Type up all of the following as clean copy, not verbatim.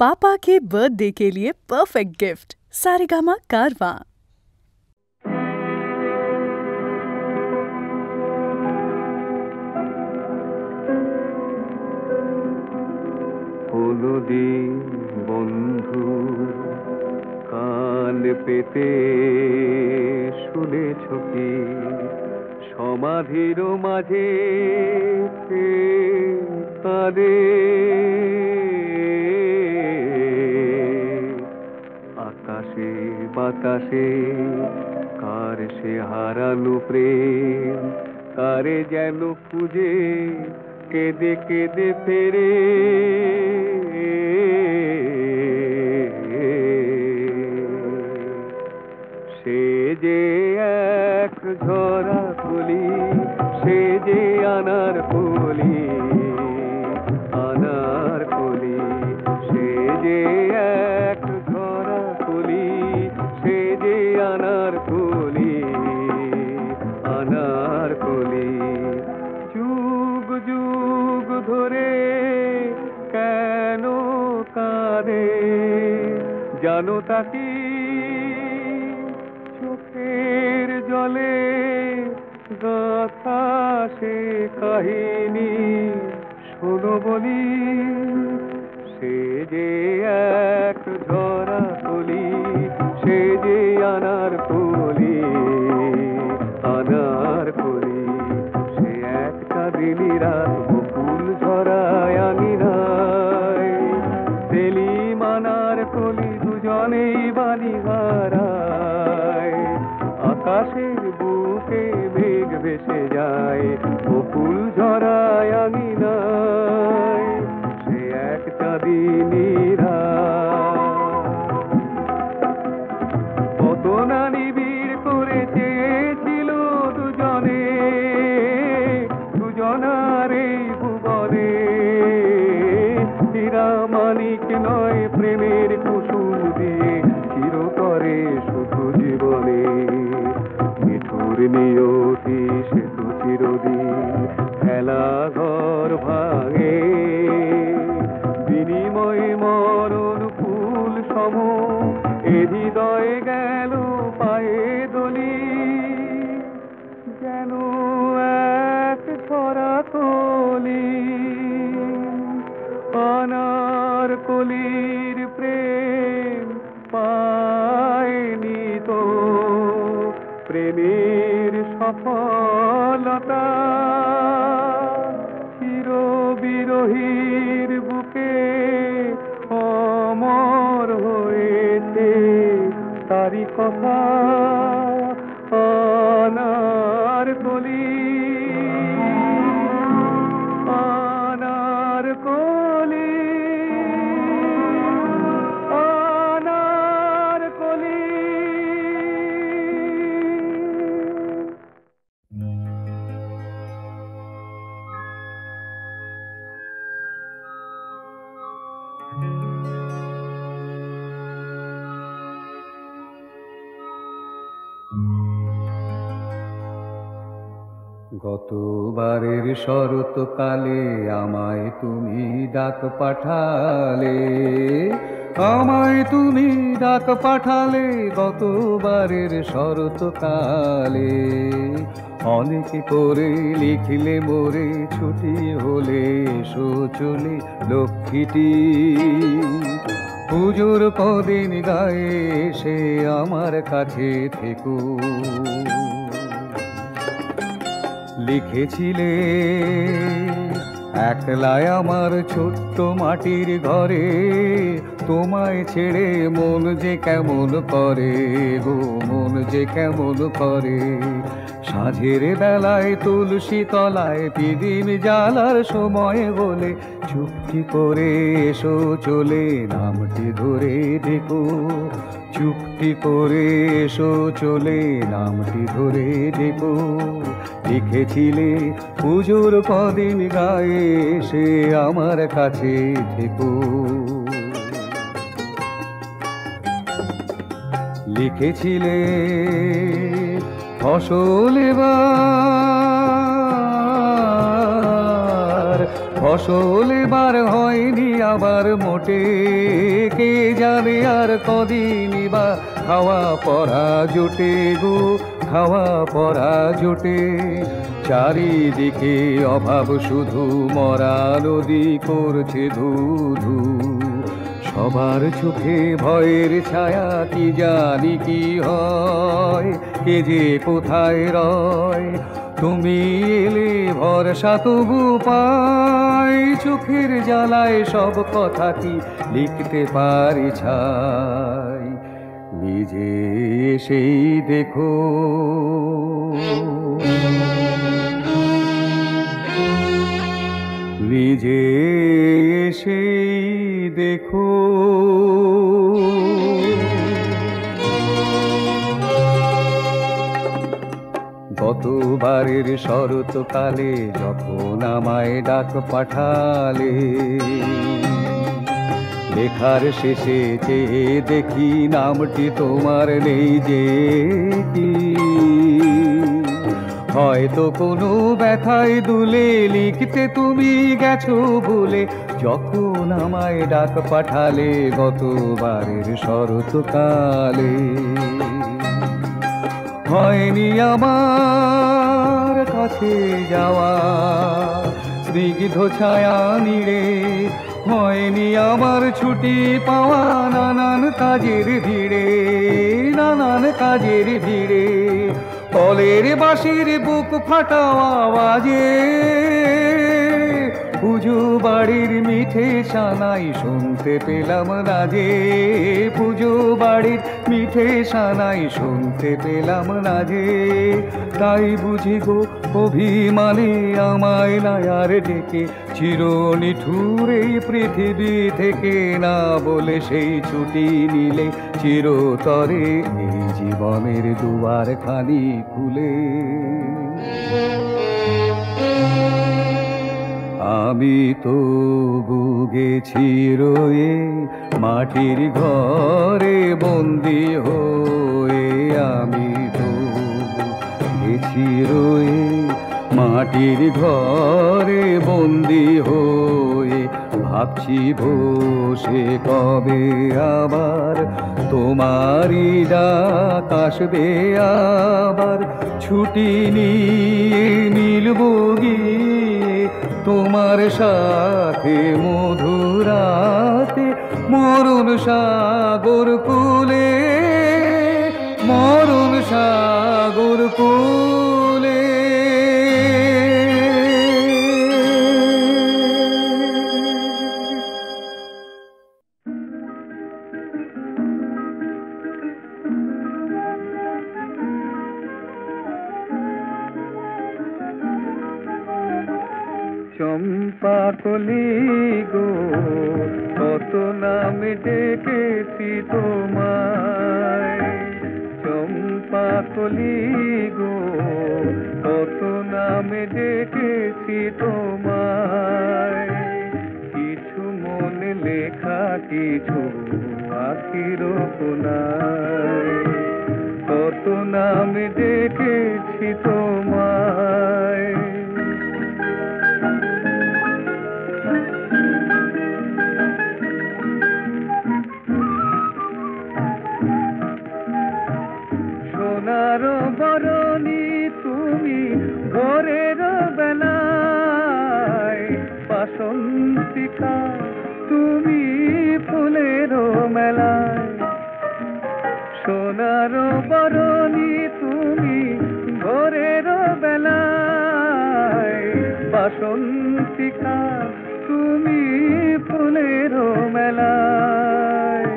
पापा के बर्थडे के लिए परफेक्ट गिफ्ट सारेगामा कारवां। কোনদিন বন্ধু কান পেতে শুনেছ কি সমাধির মাঝে কাঁদে আকাশে বাতাসে কার সে হারানো প্রেম কারে যেন খুঁজে কেঁদে কেঁদে ফেরে সে যে এক ঝরা কলি সে যে আনার কলি সে যে এক ঝরা কলি সে যে আনার কলি যুগ যুগ ধরে কেন কাঁদে জানো তাকি চোখের জলে গাথা সে কাহিনী শোনো বলি সে যে এক ঝরা কলি সে যে আনার কলি সে একটা দিলি রাত বকুল ঝরায় আঙিনায় সেলিম আনার কলি দুজনেই বালি হারায় আকাশের বুকে মেঘ ভেসে যায় বকুল ঝরায় আঙিনায় সে একটা দিলি রাত কত না নিবিড় করে চেয়েছিল দুজনার এই ভুবনে হীরা মানিক নয় প্রেমের কুসুম দিয়ে চিরতরে শুধু জীবনে মিঠুর নিয়তি সে তো চিরদিন খেলা ঘর ভাঙে বিনিময়ে মরণ ফুল সম এ হৃদয়ে গেল পায়ে দলি যেন এক ছড়া কলি আনার কলির প্রেম পায়নি তো প্রেমের সফলতা চির বিরহীর বুকে অমর হয়েছে তারি কথা আনার কলি গতবারের শরৎকালে আমায় তুমি ডাক পাঠালে গতবারের শরৎকালে অনেক করে লিখলে মোরে ছুটি হলে এসো চলে লক্ষ্মীটি পুজোর কদিন গায়ে এসে আমার কাছে থেকো লিখেছিলে একলাই আমার ছোট্ট মাটির ঘরে তোমায় ছেড়ে মন যে কেমন করে গো মন যে কেমন করে সাঁঝের বেলায় তুলসী তলায় পিদিম জ্বালার সময় বলে চুপটি করে এসো চলে নামটি ধরে দেখো চুপটি করে এসো চলে নামটি ধরে দেখো লিখেছিলে পুজোর কদিন গায়ে এসে আমার কাছে থেকো লিখেছিলে ফসল এবার হয়নি আবার মোটে কে জানে আর কদিনই বা খাওয়া পড়া জোটে গো, খাওয়া পড়া জোটে। চারিদিকে অভাব শুধু, মরা নদী করছে ধু ধু। সবার চোখে ভয়ের ছায়া, কি জানি কি হয়, কে যে কোথায় রয়। তুমি এলে ভরসা তবু পাই, চোখের জ্বালায় সব কথা কি লিখতে পারি ছাই। নিজে সেই দেখো, নিজে সেই দেখো। গতবারের শরৎকালে যখন আমায় ডাক পাঠালে, লেখার শেষে চেয়ে দেখি নামটি তোমার নেই যে কি। হয়তো কোনো ব্যথায় দুলে লিখতে তুমি গেছো ভুলে, যখন আমায় ডাক পাঠালে গতবারের শরৎকালে। হয়নি আমার কাছে যাওয়া স্নিগ্ধ ছায়া নিড়ে, হয়নি আমার ছুটি পাওয়া নানান কাজের ভিড়ে, নানান কাজের ভিড়ে। কলের বাঁশির বুক ফাটাও আওয়াজে, পুজো বাড়ির মিঠে সানাই শুনতে পেলাম না যে, পুজো বাড়ির মিঠে সানাই শুনতে পেলাম না যে। তাই বুঝি গো অভিমানে আমায় নায়ার ডেকে, চির নিঠুর এই পৃথিবী থেকে না বলে সেই ছুটি নিলে, চিরতরে এই জীবনের দুয়ার খানি খুলে। আমি তো বুগেছি রয়ে মাটির ঘরে বন্দি হয়ে, আমি তো বুগেছি রয়ে মাটির ঘরে বন্দি হয়ে। ভাবছি বসে কবে আবার তোমারই ডাক আসবে আবার, ছুটি নিয়ে মিলব গিয়ে তোমার সাথে মধুরাতে, মরুণ সাগর কূলে, মরুণ সাগর কূলে। চম্পা কলি গো, কত নামে ডেকেছি তোমায়। চম্পা কলি গো, কত নামে ডেকেছি তোমায়। কিছু মনে লেখা, কিছু আখির কোনায়, কত নামে ডেকেছি তোমায়। সোনার বরণী তুমি ভোরের বেলায়, বাসন্তিকা তুমি ফুলের মেলায়। সোনার বরণী তুমি ভোরের বেলায়, বাসন্তিকা তুমি ফুলের মেলায়।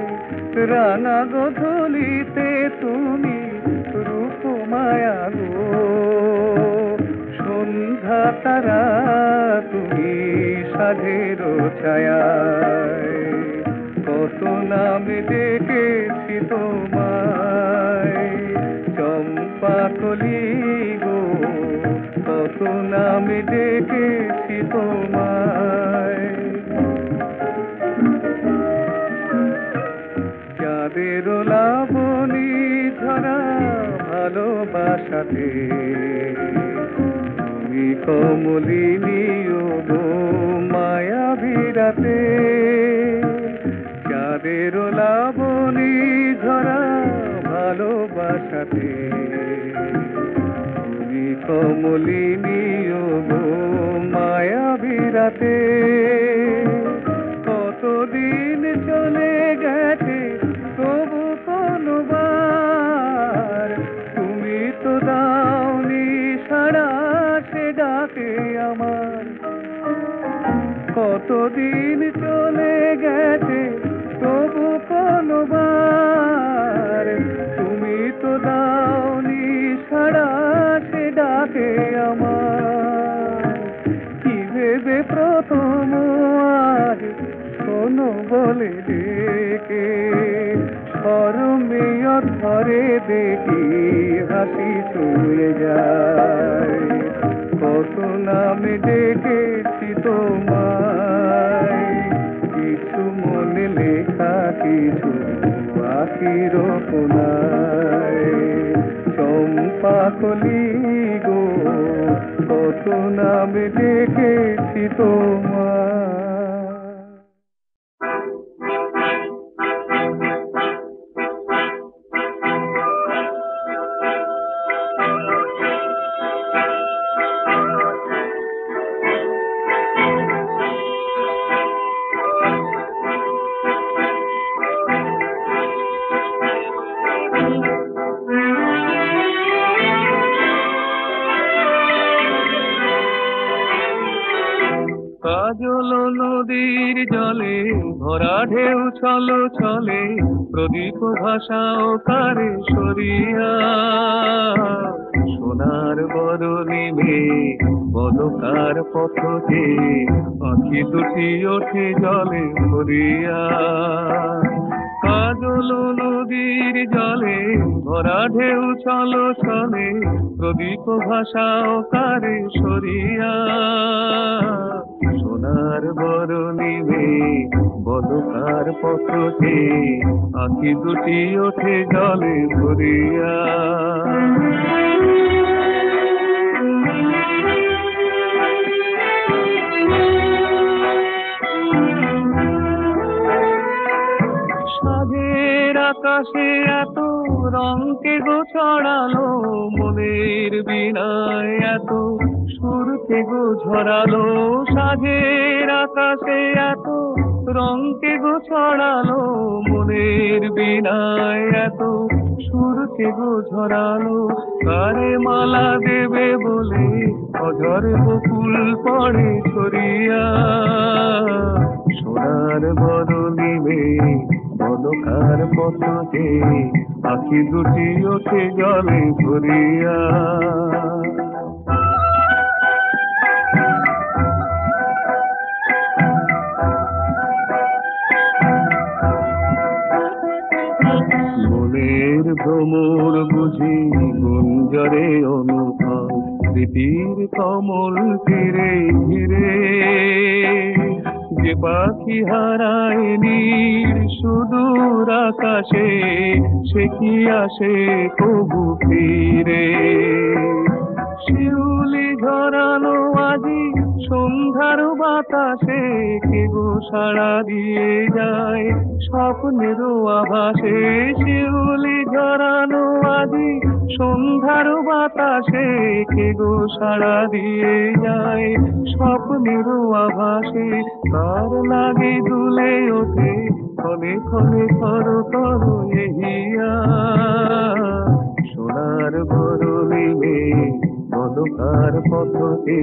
রানা গধূলিতে তুমি রূপ মায়া গো, সন্ধ্যা তারা তুমি সাধের ছায়ায়। কত নাম ডেকেছি তোমায়, চম্পা কলি গো, কত নাম ডেকেছি তোমায়। চাঁদের লাবণী ঝরা ভালোবাসাতে, তুমি কমলিনী গো মায়া ভিড়াতে। চাঁদ চাঁদের লাবণী ঝরা ভালোবাসাতে তুমি কমলিনী গো মায়াবী রাতে কতদিন চলে গেছে তবু কোনবার তুমি তো দাওনি সাড়া সে ডাকে আমার কতদিন চলে গেছে তবু কোনবার তুমি তো দাওনি সাড়া সে ডাকে আমার কি ভেবে প্রথম আজ শোনো বলে ডেকে শরমে অধরে দেখি হাসি ছুঁয়ে যায় কত নামে ডেকেছি তোমায় কিছু মনে লেখা কিছু আখির কোনায় চম্পা কলি গো কত নামে ডেকেছি তোমায় কাজল নদীর জলে ভরা ঢেউ চলো চলে প্রদীপ ভাষাও কারে সরিয়া সোনার বরণী মেয়ে বদকার পথে আঁখি দুটি ওঠে জলে ভরিয়া কাজল নদীর জলে ভরা ঢেউ চলো চলে প্রদীপ ভাষাও কারে সরিয়া সোনার বরণী মেয়ে বদকার পথে আঁখি দুটি ওঠে জলে ভরিয়া সাধের আকাশে এত রঙকে গো ছড়ালো মনের বিনায় এত সুরকে গো ঝরালো সাধের আকাশে এত রঙকে গো ছড়ালো মনের বিনায় এত সুরকে গো ঝরালো কারে মালা দেবে বলে অঝরে বকুল পড়ে ছড়িয়া সোনার বরণী মেয়ে বদকার পথে আঁখি দুটি ওঠে জলে ভরিয়া মনের ভ্রমর বুঝি গুঞ্জরে অনুভব স্মৃতির কমল তীরে ঘিরে যে পাখি হারায় নীর সুদূর আকাশে সে কি আসে কবু ফিরে শিউলি ঝরানো আজি সন্ধ্যার বাতাসে কে গো সাড়া দিয়ে যায় স্বপ্নের আভাসে শিউলি ঝরানো আজি সন্ধ্যার বাতাসে কে গো সাড়া দিয়ে যায় স্বপ্নের আভাসে তার লাগে দুলে ওঠে ক্ষণে ক্ষণে থর থর এহিয়া সোনার বরণী মেয়ে বদকার পথে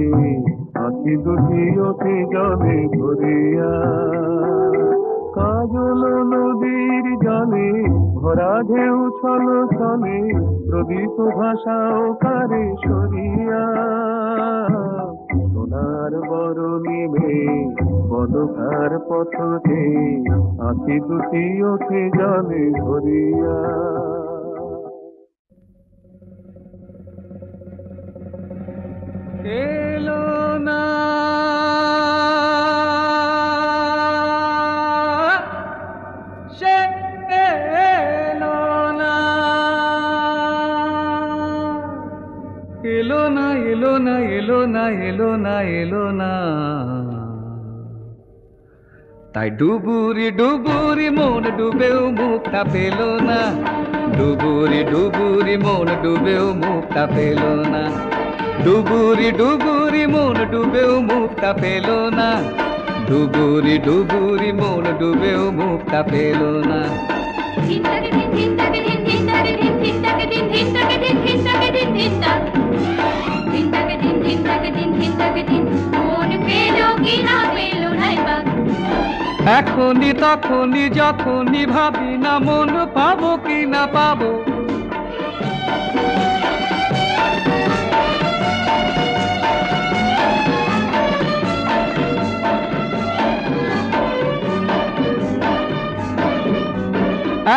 আঁখি দুটি ওঠে জলে ভরিয়া কাজল নদীর জলে ভরা ঢেউ চলো চলে প্রদীপ ভাষাও কারে সরিয়া সোনার বরণী মেয়ে বদকার পথে আঁখি দুটি ওঠে জলে ভরিয়া এলো না সে এলো না এলো না এলো না এলো না এলো না এলো না তাই ডুবুরি ডুবুরি মন ডুবেও মুক্তা পেল না, ডুবুরি ডুবুরি মন ডুবেও মুক্তা পেল না, ডুবুরি ডুবুরি মন ডুবেও মুক্তা পেল না, ডুবুরি ডুবুরি মন ডুবেও মুক্তা পেল না। এখনই তখনই যখনই ভাবি না মন পাবো কি না পাবো,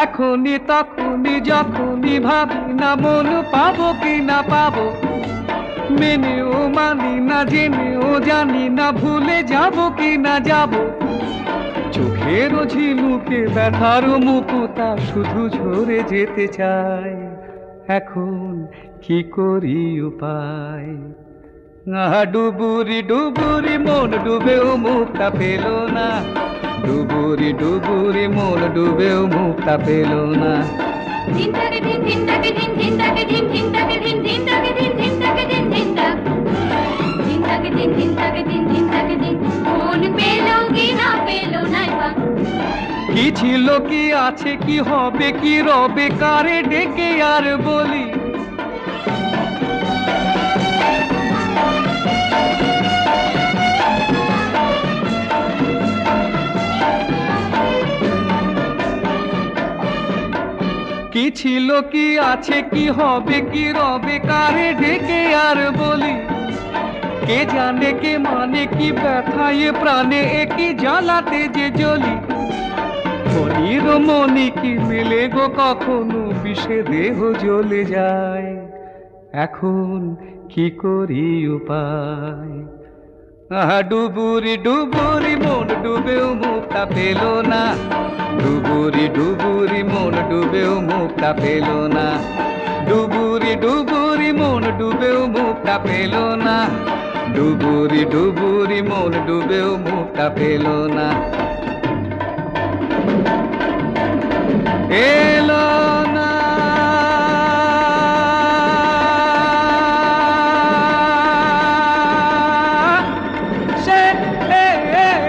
এখনই তখনই যখনই ভাবি না মন পাবো কি না পাবো, মেনেও মানি না জেনেও জানি না ভুলে যাব কি না যাব, চোখের ঝিনুকে ব্যথার মুকুতা শুধু ঝরে যেতে চায়, এখন কি করি উপায়। ডুবুরি ডুবুরি মন ডুবেও মুক্তা পেল না, ডুবুরি ডুবুরি মন ডুবেও মুক্তা পেল না। কি ছিল কি আছে কি হবে কি রবে কারে ডেকে আর বলি, কি ছিল কি আছে কি হবে কি রবে কারে ডেকে আর বলি, কে জানে কে মানে কি ব্যথায় প্রাণে একই জ্বালাতে যে জ্বলি, মনির মনি কি মেলে গো কখনো বিষে দেহ জ্বলে যায়, এখন কি করি উপায়। ডুবুরি ডুবুরি মন ডুবেও মুক্তা পেল না, ডুবুরি ডুবুরি মন ডুবেও মুক্তা পেল না, ডুবুরি ডুবুরি মন ডুবেও মুক্তা পেল না, ডুবুরি ডুবুরি মন ডুবেও মুক্তা পেল না। এলো না সে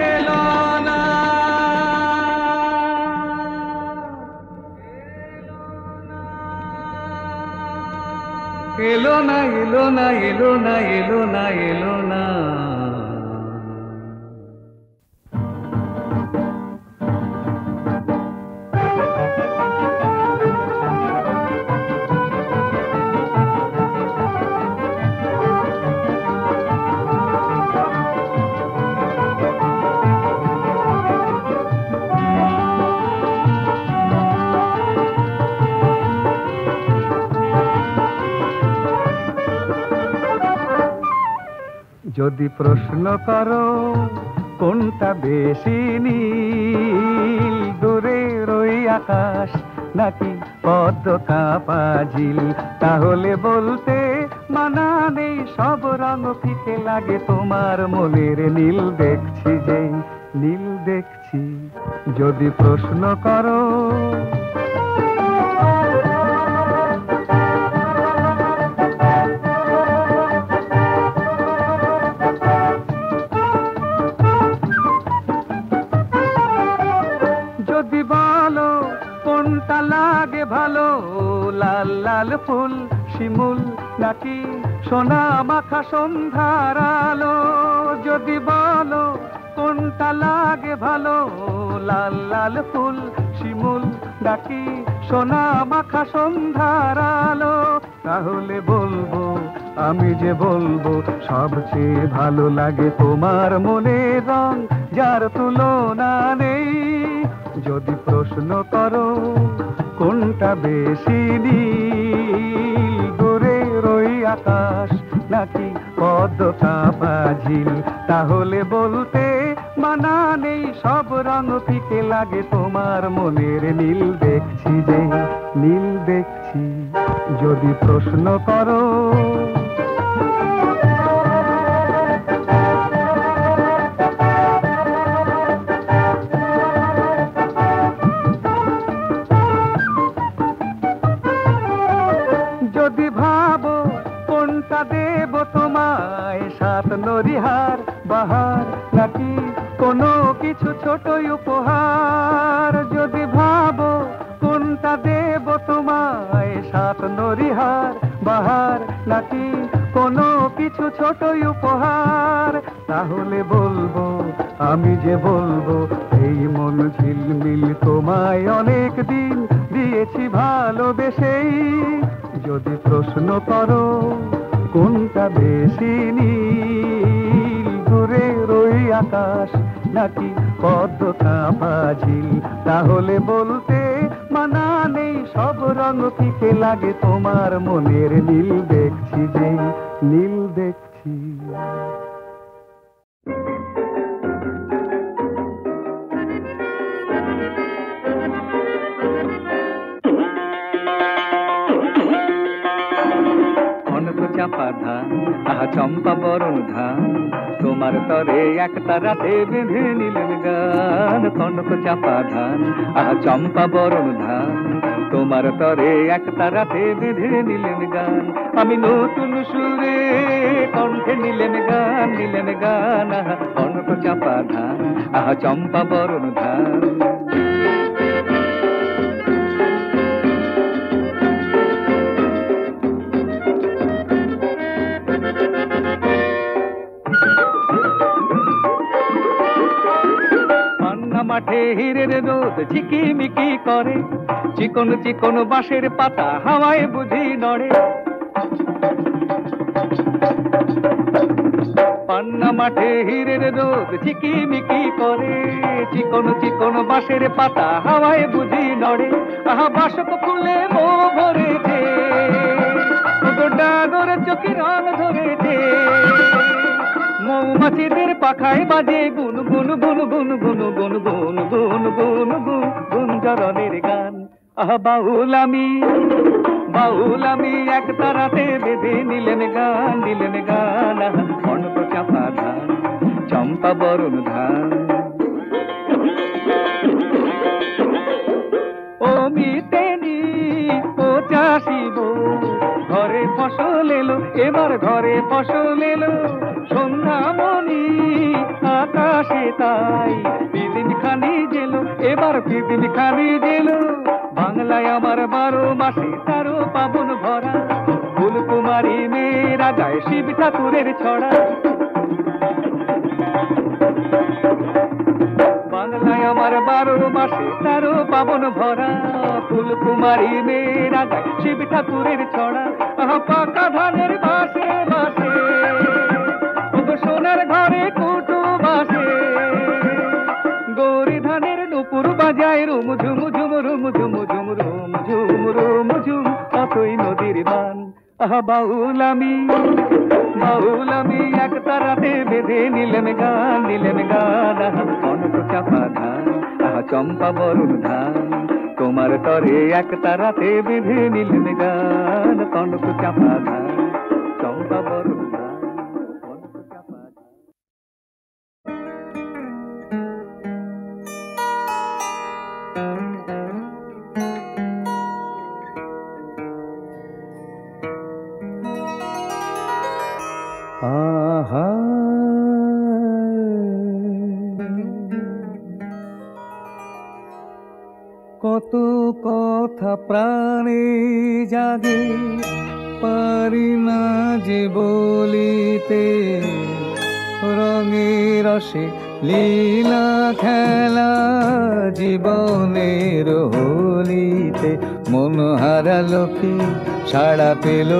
এলো না, এলো না এলো না এলো না এলো না এলো না। যদি প্রশ্ন করো কোনটা বেশি নীল, দূরের ওই আকাশ নাকি পদ্ম কাঁপা ঝিল, তাহলে বলতে মানা নেই সব রং ফিকে লাগে তোমার মনের নীল দেখছি যে নীল দেখছি। যদি প্রশ্ন করো লাগে ভালো, লাল লাল ফুল শিমুল নাকি সোনা মাখা সন্ধ্যার আলো, যদি বলো কোনটা লাগে ভালো, লাল লাল ফুল শিমুল নাকি সোনা মাখা সন্ধ্যার আলো, তাহলে বলবো আমি যে বলবো সবচেয়ে ভালো লাগে তোমার মনের রং যার তুলনা নেই। যদি প্রশ্ন করো কোনটা বেশি নীল, দূরের ওই আকাশ নাকি পদ্ম কাঁপা ঝিল, তাহলে বলতে মানা নেই সব রং ফিকে লাগে তোমার মনের নীল দেখছি যে নীল দেখছি। যদি প্রশ্ন করো রত্নরিহার বাহার নাকি কোনো কিছু ছোটই উপহার, তাহলে বলবো আমি যে বলবো এই মন ঝিলমিল তোমায় অনেক দিন দিয়েছি ভালোবেসেই। যদি প্রশ্ন করো কোনটা বেশি নীল, দূরের ওই আকাশ নাকি পদ্ম কাঁপা ঝিল, তাহলে বলতে মানা নেই সব রঙ ফিকে লাগে তোমার মনের নীল দেখছি যে নীল দেখছি। চাপা ধান আহা চম্পা বরণ ধান, তোমার তরে একটা রাতে বেঁধে নিলেন গান। কনক চাপা ধান আহা চম্পা বরণ ধান, তোমার তরে একটা রাতে বেঁধে নিলেন গান। আমি নতুন সুরে কণ্ঠে নিলেন গান আহা কনক চাপা ধান আহা চম্পা বরণ ধান। মাঠে হিরের রোদ ঝিকিমিকি করে, চিকন চিকন বাঁশের পাতা হাওয়ায় বুঝি নড়ে। পান্না মাঠে হিরের রোদ ঝিকিমিকি করে, চিকন চিকন বাঁশের পাতা হাওয়ায় বুঝি নড়ে। আহা বাসক ফুলে মো ভরেছে, ডাগর চোখে রং ধরেছে, মৌমাছিদের পাখায় বাজে গুন গুন গুন গুন গুন গুন গুন গুন গুন গুন গুঞ্জরণের গান। আহা বাউল আমি এক তারাতে বেঁধে নিলেন গান আহা কনক চাপা ধান চম্পা বরণ ধান। ও মিতেনি ও চাষিব ঘরে ফসল এলো, এবার ঘরে ফসল এলো, সন্ধ্যামণি আকাশে তাই পিদিন খানি জেলো, এবার পিদিন খানি জেলো। বাংলায় আমার 12 মাসে 13 পাবন ভরা, ফুলকুমারী মেয়েরা গায়ে শিব ঠাকুরের ছড়া। বাংলায় আমার 12 মাসে 13 পাবন ভরা, ফুলকুমারী মেয়েরা গায়ে শিব ঠাকুরের ছড়া। পাকা ধানের বাসে বাসে সোনার ঘরে কুটু বাসে, গৌরী ধানের নুপুর বাজায় রুম ঝুম ঝুম রুম ঝুম ঝুম রুম ঝুম রুম ঝুম অতই নদীর বান। আহা বাউল আমি এক তারাতে বেঁধে নিলেন গান আহা কনক চাপা ধান আহা চম্পা বরণ ধান, তোমার তরে এক তারাতে বেঁধে নিলেন গান কনক চাপা ধান চম্পা বরণ ধান। আহা কত কথা প্রাণে জাগে পারি না যে বলিতে, রঙে রসে লীলা খেলা জীবনের হোলিতে। মন হারালো কি সাড়া পেল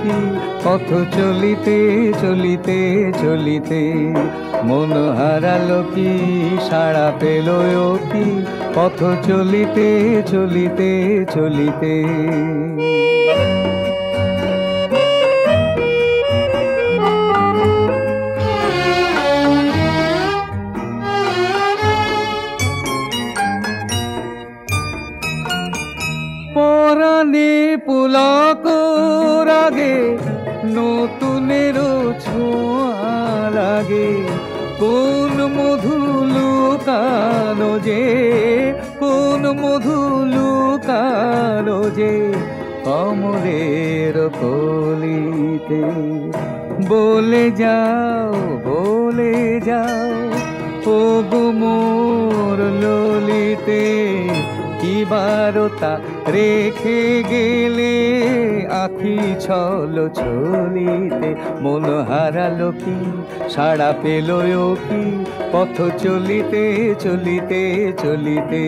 কি পথ চলিতে চলিতে চলিতে, মন হারালো কি সাড়া পেল কি পথ চলিতে চলিতে চলিতে। পরাণে পুলক রাগে নতুনের ছোঁয়া লাগে, কোন মধু লুকানো যে কোন মধু লুকানো যে কমলের কলিতে। বলে যাও ও গো মোর ললিতে, কি বারতা রেখে গেলে আখি ছল ছলিতে, মন হারালো কি সাড়া পেল কি পথ চলিতে চলিতে চলিতে।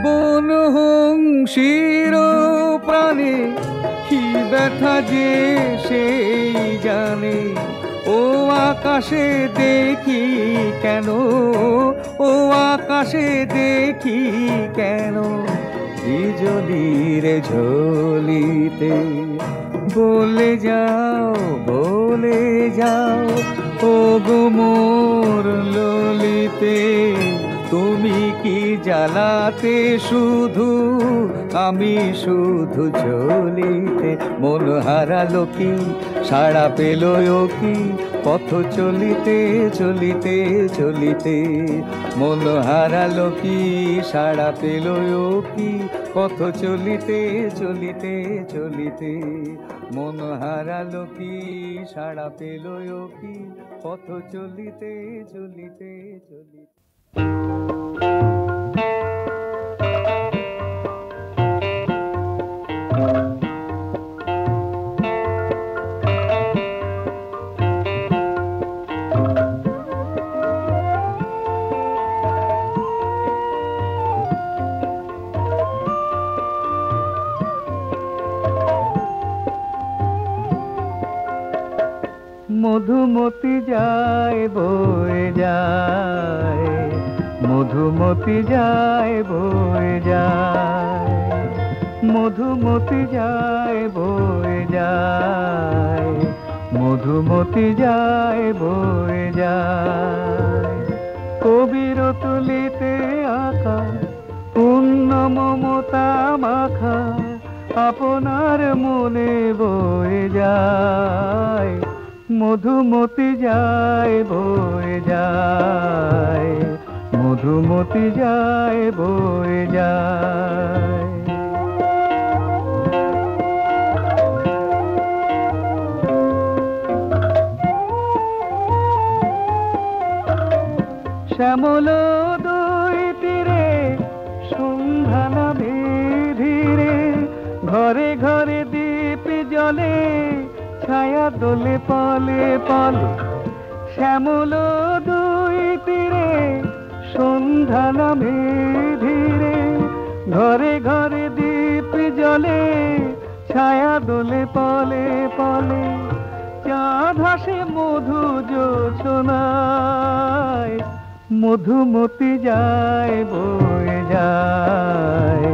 বনহংসীর প্রাণে কি ব্যথা যে সেই জানে, ও আকাশে দেখি কেন, ও আকাশে দেখি কেন বিজলির ঝলিতে। বলে যাও বলে যাও ও গো মোর ললিতে, তুমি কি জ্বালাতে শুধু আমি শুধু জ্বলিতে। মন হারালো কি সাড়া পেল কি পথ চলিতে চলিতে চলিতে। মন হারালো কি সাড়া পেল কি পথ চলিতে চলিতে চলিতে। মন হারালো কি সাড়া পেল কি পথ চলিতে চলিতে চলিতে। মধুমতি যায় বয়ে যায়, মধুমতি যায় বয়ে যায়, মধুমতি যায় বয়ে যায়, মধুমতি যায় বয়ে যায়। কবির তুলিতে আঁকা পূর্ণ মমতা মাখা আপনার মনে বয়ে যায়। মধুমতি যায় বয়ে যায়, মধুমতি যায় বয়ে যায়। শ্যামল দুই তীরে সন্ধ্যা নামে ধীরে, ঘরে ঘরে দীপ জ্বলে ছায়া দোলে পলে পলে। শ্যামল দুই তীরে সন্ধ্যা নামে ধীরে, ঘরে ঘরে দীপ জ্বলে ছায়া দোলে পলে পলে। চাঁদ হাসে মধু জোছনায়, মধুমতি যায় বয়ে যায়,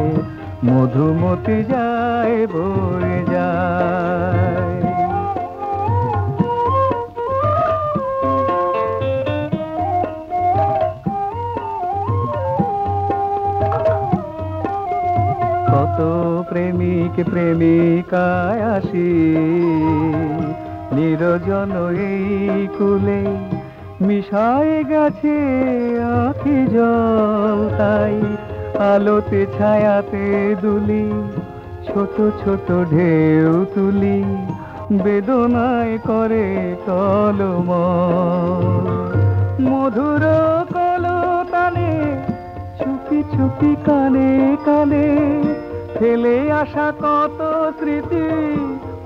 মধুমতি যায় বয়ে যায়। কত প্রেমিক প্রেমিকায় আসি নিরজন এই কুলে, মিশায় গেছে আখি জল তাই আলোতে ছায়াতে দুলি। ছোট ছোট ঢেউ তুলি বেদনায় করে টলমল। মধুর কলতানে ছুপি ছুপি কানে কানে ফেলে আসা কত স্মৃতি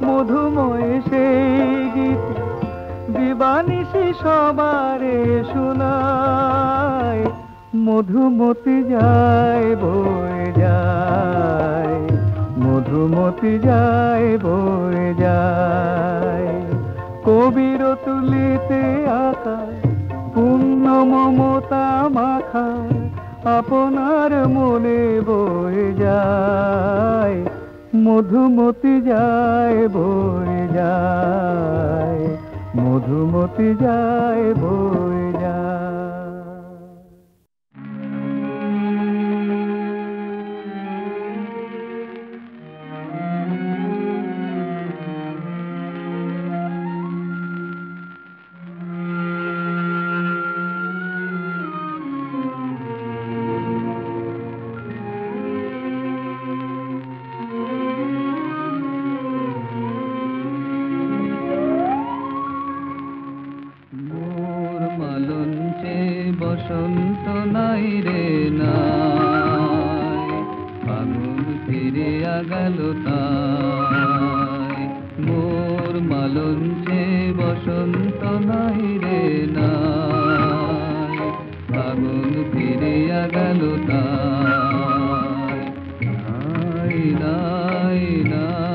মধুময় সেই গীত দিবানিশি সবারে শোনায়। মধুমতি যায় বয়ে যায়, মধুমতি যায় বয়ে যায়। কবির তুলিতে আঁকা পূর্ণ মমতা মাখা আপনার মনে বয়ে যায়। মধুমতি যায় বয়ে যায়, মধুমতি যায় বয়ে যায়। গেল তাই মোর মালঞ্চে বসন্ত নাই রে নাই ফাগুন ফিরিয়া গেল তাই নাই নাই নাই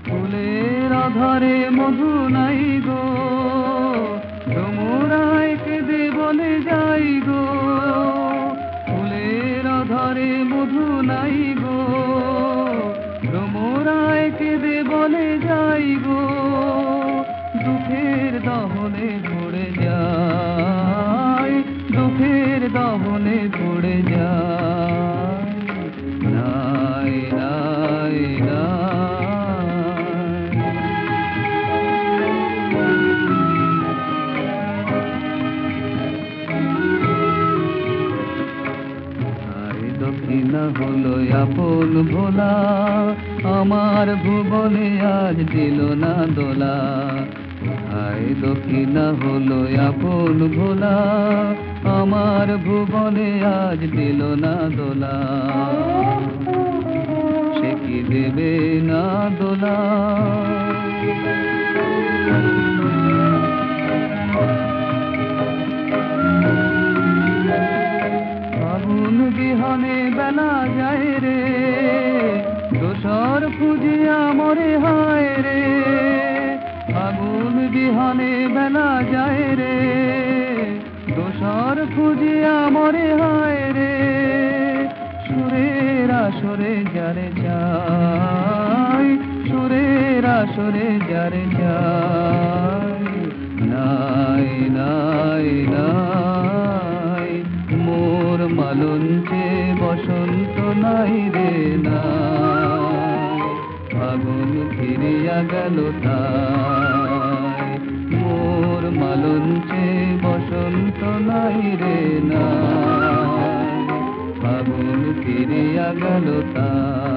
ফুলের আধারে মধু নাই গো তোমরাই কেঁদে বলে যাই গো ফুলের আধারে মধু নাই গো তোমরাই কেঁদে বলে যাই গো দুঃখের দহনে পড়ে যায় দুঃখের দহনে পড়ে যায় নাই নাই নাই দক্ষিণা হলো আপন ভোলা আমার ভুবনে আজ দিল না দোলা হায় দক্ষিণা হলো আপন ভোলা আমার ভুবনে আজ দিল না দোলা সে কি দেবে না দোলা আগুন বিহনে বেলা যায় রে দোসর খুঁজিয়া মরে হায় রে আগুন বিহনে বেলা যায় রে দোসর খুঁজিয়া মরে হায় রে সুরের আসরে যারে চাই সুরের আসরে যারে চাই নাই নাই নাই মোর মালঞ্চে বসন্ত নাই রে নাই ফাগুন ফিরিয়া গেল তাই মোর মালঞ্চে বসন্ত নাই রে নাই ফাগুন ফিরিয়া গেল তাই